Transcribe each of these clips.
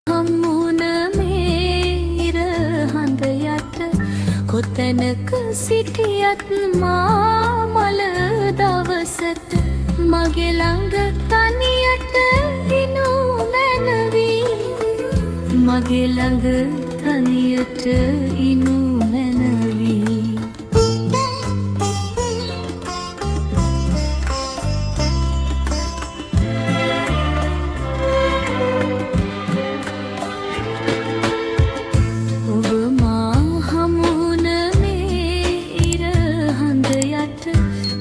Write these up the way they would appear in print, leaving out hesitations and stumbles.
හමුන මේ ඉර හඳ යට කොතැනක සිටියත් මා මල දවසට මගේ ළඟ තනියට ඉනු මැනවි මගේ ළඟ තනියට ඉනු මැනවි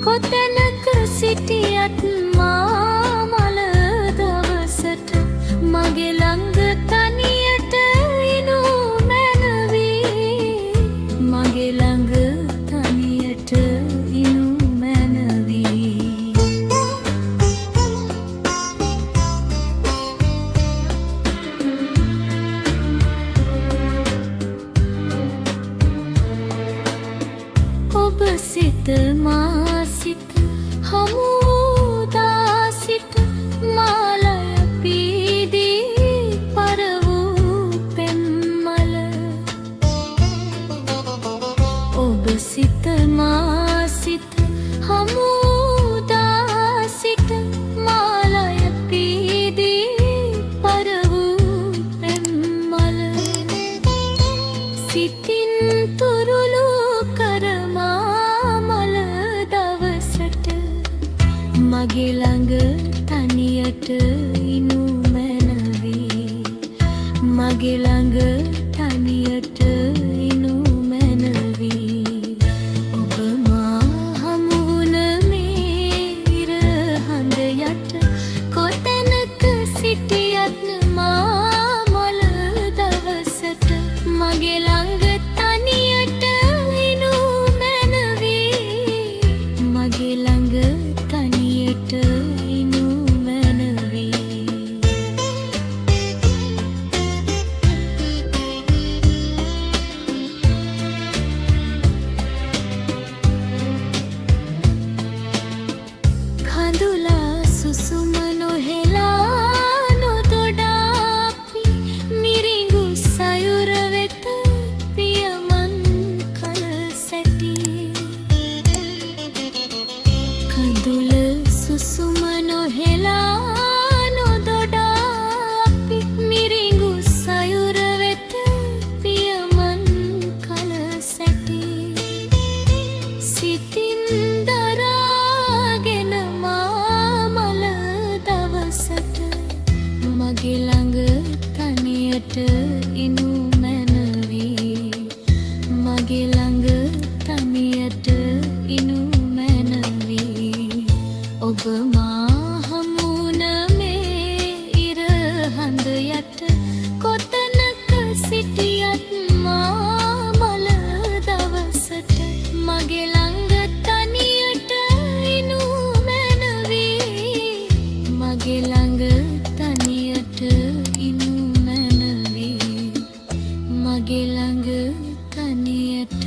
කොතැනක සිටියත් මා මල දවසට මගේ ළඟ තනියට ඉනු මැනවි මගේ ළඟ තනියට ඉනු මැනවි ඔබ සිත මා සිත හමුදා සිට මාලය පීදී පර වූ පෙම්මල ඔබ සිත මා සිත හමුදා සිට මාලය පීදී පර වූ පෙම්මල සිතින් තුරුළු කරමා මල දවසට මගේ ළඟ තනියට ඉනු මැනවි මගේ ළඟ තනියට ඉනු මැනවි ඔබ මා හමු වුණ මේ ඉර හඳ යට කොතැනක සිටියත් මා මල දවසට මගේ ළඟ තනියට ඉනු මැනවි මගේ ළඟ තනියට ඉනු මැනවි කඳුලා සුසුම නොහෙලා නොදොඩාපි මිරිඟු සයුර වෙත පියමන් කල සැටි කඳුල සුසුම නොහෙලා නොදොඩාපි මිරිඟු සයුර වෙත පියමන් කල සැටි සිතින් දරාගෙන මා මල දවසට මගේ ළඟ තනියට ඉනු මැනවි මගේ ළඟ තනියට ඉනු මැනවි ඔබ මා හමු වුණ මේ ඉර හඳ යට කොතැනක සිටියත් මා මල දවසට මගේ ළඟ තනියට ඉනු මැනවි මගේ ළඟ තනියට ඉනු මැනවි මගේ ළඟ තනියට